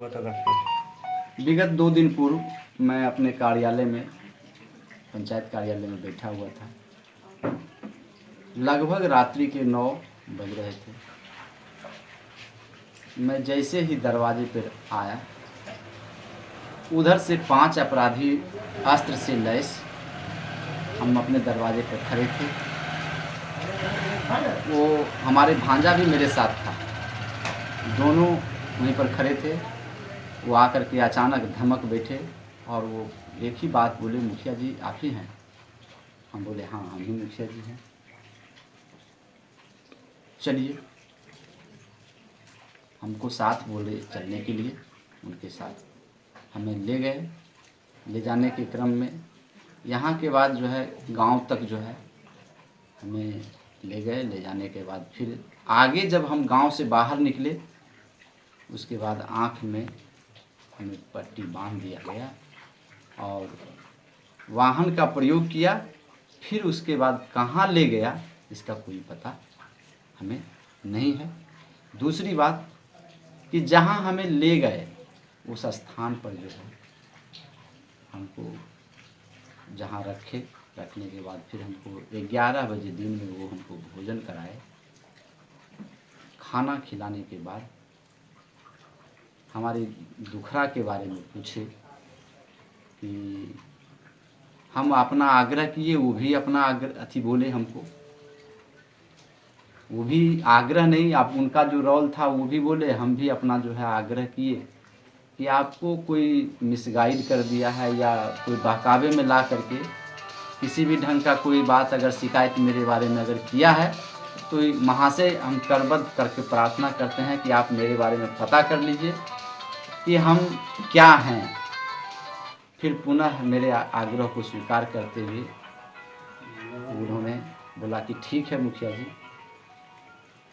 विगत 2 दिन पूर्व मैं अपने कार्यालय में, पंचायत कार्यालय में बैठा हुआ था। लगभग रात्रि के 9 बज रहे थे। मैं जैसे ही दरवाजे पर आया, उधर से 5 अपराधी अस्त्र से लैस हम अपने दरवाजे पर खड़े थे। वो हमारे भांजा भी मेरे साथ था, दोनों वहीं पर खड़े थे। वो आकर के अचानक धमक बैठे और वो एक ही बात बोले, मुखिया जी आप ही हैं? हम बोले हाँ हम ही मुखिया जी हैं। चलिए, हमको साथ बोले चलने के लिए। उनके साथ हमें ले गए। ले जाने के क्रम में यहाँ के बाद जो है गांव तक जो है हमें ले गए। ले जाने के बाद फिर आगे जब हम गांव से बाहर निकले, उसके बाद आँख में हमें पट्टी बांध दिया गया और वाहन का प्रयोग किया। फिर उसके बाद कहाँ ले गया इसका कोई पता हमें नहीं है। दूसरी बात कि जहाँ हमें ले गए उस स्थान पर जो है हमको जहाँ रखने के बाद फिर हमको 11 बजे दिन में वो हमको भोजन कराए। खाना खिलाने के बाद हमारी दुखरा के बारे में पूछे कि हम अपना आग्रह किए, वो भी अपना आग्रह बोले हमको। वो भी आग्रह नहीं, आप उनका जो रोल था वो भी बोले, हम भी अपना जो है आग्रह किए कि आपको कोई मिसगाइड कर दिया है या कोई बहकावे में ला करके किसी भी ढंग का कोई बात अगर शिकायत मेरे बारे में अगर किया है तो महाशय हम करबद्ध करके प्रार्थना करते हैं कि आप मेरे बारे में पता कर लीजिए कि हम क्या हैं। फिर पुनः मेरे आग्रह को स्वीकार करते हुए उन्होंने बोला कि ठीक है मुखिया जी,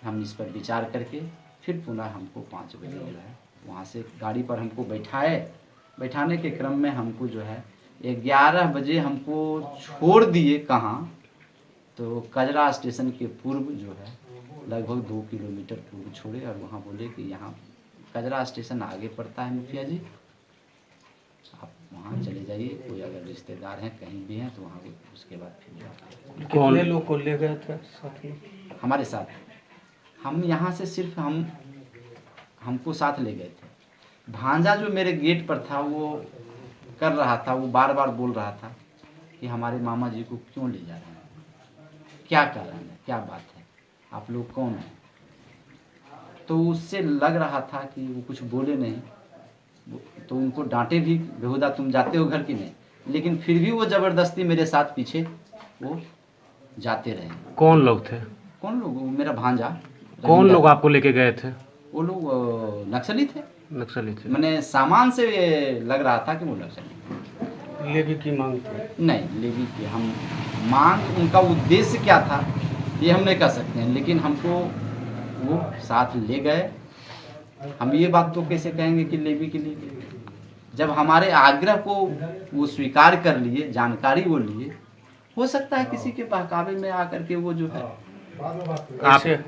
हम इस पर विचार करके फिर पुनः हमको 5 बजे जो है वहाँ से गाड़ी पर हमको बैठाए। बैठाने के क्रम में हमको जो है 11 बजे हमको छोड़ दिए। कहाँ? तो कजरा स्टेशन के पूर्व जो है लगभग 2 किलोमीटर पूर्व छोड़े और वहाँ बोले कि यहाँ कजरा स्टेशन आगे पड़ता है मुखिया जी, आप वहाँ चले जाइए। कोई अगर रिश्तेदार हैं कहीं भी हैं तो वहाँ उसके बाद फिर कितने लोग को ले गए थे साथ में? हमारे साथ हम यहाँ से सिर्फ हमको साथ ले गए थे। भांजा जो मेरे गेट पर था वो कर रहा था, वो बार बार बोल रहा था कि हमारे मामा जी को क्यों ले जा रहे हैं, क्या कारण है, क्या बात है, आप लोग कौन हैं? तो उससे लग रहा था कि वो कुछ बोले नहीं, तो उनको डांटे भी, बेहुदा तुम जाते हो घर की नहीं, लेकिन फिर भी वो ज़बरदस्ती मेरे साथ पीछे वो जाते रहे। कौन लोग थे? कौन लोग? वो मेरा भांजा। कौन लोग आपको लेके गए थे? वो लोग नक्सली थे। नक्सली थे? मैंने सामान से लग रहा था कि वो नक्सली। लेवी की मांग थी? नहीं, लेवी की हम मांग, उनका उद्देश्य क्या था ये हम नहीं कह सकते हैं, लेकिन हमको वो साथ ले गए। हम ये बात तो कैसे कहेंगे कि लेवी के लिए, जब हमारे आग्रह को वो स्वीकार कर लिए, जानकारी वो लिए। हो सकता है किसी के बहकावे में आकर के वो जो है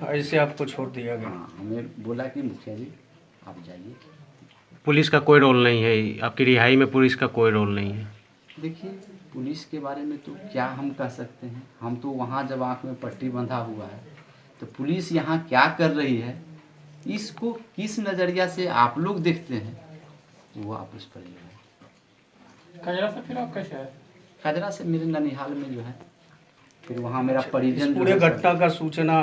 ऐसे आपको छोड़ दिया गया? हाँ, हमें बोला कि मुखिया जी आप जाइए। पुलिस का कोई रोल नहीं है आपकी रिहाई में? पुलिस का कोई रोल नहीं है? देखिए, पुलिस के बारे में तो क्या हम कह सकते हैं। हम तो वहाँ जब आँख में पट्टी बंधा हुआ है तो पुलिस यहाँ क्या कर रही है, इसको किस नज़रिया से आप लोग देखते हैं वो आप उस पर जो है। कजरा से फिर आप कैसे आए? कजरा से मेरे ननिहाल में जो है, फिर वहाँ मेरा परिजन पूरे घटना का सूचना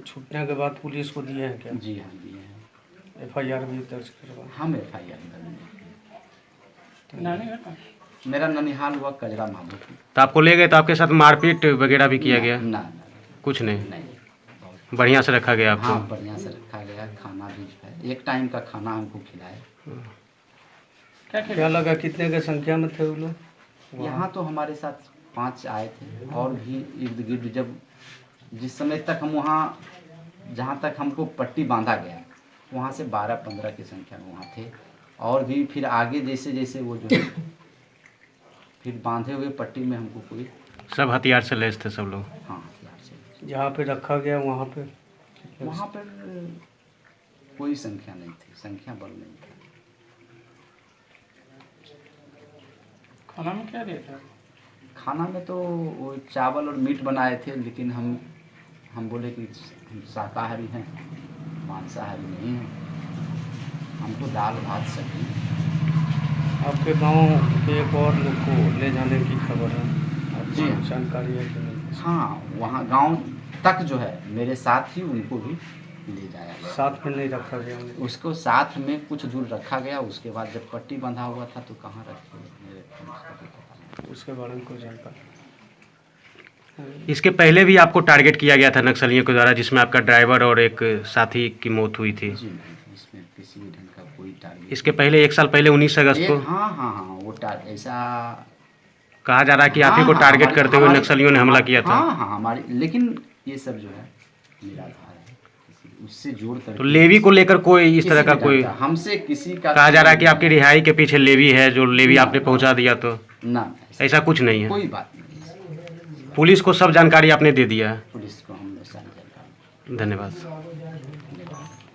छूटने के बाद पुलिस को दिए हैं क्या? जी हाँ, दिए हैं। FIR भी दर्ज करवा? हम FIR नानी घर का? मेरा ननिहाल हुआ कजरा माधोपुर। तो आपको ले गए तो आपके साथ मारपीट वगैरह भी किया गया? ना, कुछ नहीं? नहीं, बढ़िया से रखा गया आपको? हाँ, बढ़िया से रखा गया। खाना भी जो है 1 टाइम का खाना हमको खिलाया। क्या लगा कितने के संख्या में थे वो लोग? यहाँ तो हमारे साथ 5 आए थे और भी इर्द गिर्द। जब जिस समय तक हम वहाँ, जहाँ तक हमको पट्टी बांधा गया, वहाँ से 12-15 की संख्या में वहाँ थे। और भी फिर आगे जैसे जैसे वो जो है फिर बांधे हुए पट्टी में हमको कोई, सब हथियार से लैस थे सब लोग? हाँ, हथियार से। जहाँ पे रखा गया वहाँ पर कोई संख्या नहीं थी, संख्या बल नहीं था। खाना में क्या दिया था? खाना में तो वो चावल और मीट बनाए थे, लेकिन हम बोले कि हम शाकाहारी हैं, मांसाहारी नहीं हैं, हमको दाल भात सब्जी। आपके गांव के एक और लोग को ले जाने की खबर है, जी आपको जानकारी है कि नहीं? हाँ, वहाँ गांव तक जो है मेरे साथ ही उनको भी ले जाया गया। साथ में नहीं रखा गया उन्हें? उसको साथ में कुछ दूर रखा गया, उसके बाद जब पट्टी बंधा हुआ था तो कहाँ रखे मेरे को उसका भी पता नहीं। उसके बारे में कोई जानकारी? इसके पहले भी आपको टारगेट किया गया था नक्सलियों के द्वारा, जिसमें आपका ड्राइवर और एक साथी की मौत हुई थी। जी नहीं, इसमें किसी भी ढंग का कोई टारगेट। इसके पहले 1 साल पहले 19 अगस्त को हाँ हाँ हाँ, वो ऐसा कहा जा रहा है कि आप ही को हाँ, टारगेट हमारी- करते हुए हमारी- नक्सलियों ने हमला किया था। हाँ हाँ हमारी, लेकिन ये सब जो है निराधार है, उससे जोड़ कर तो लेवी को लेकर कोई इस तरह का कोई हमसे किसी का कहा जा रहा है कि आपकी रिहाई के पीछे लेवी है, जो लेवी ना, आपने पहुंचा दिया, तो ना ऐसा कुछ नहीं है। कोई बात नहीं। पुलिस को सब जानकारी आपने दे दिया है। पुलिस को हम लोग सारी जानकारी धन्यवाद। धन्यवाद।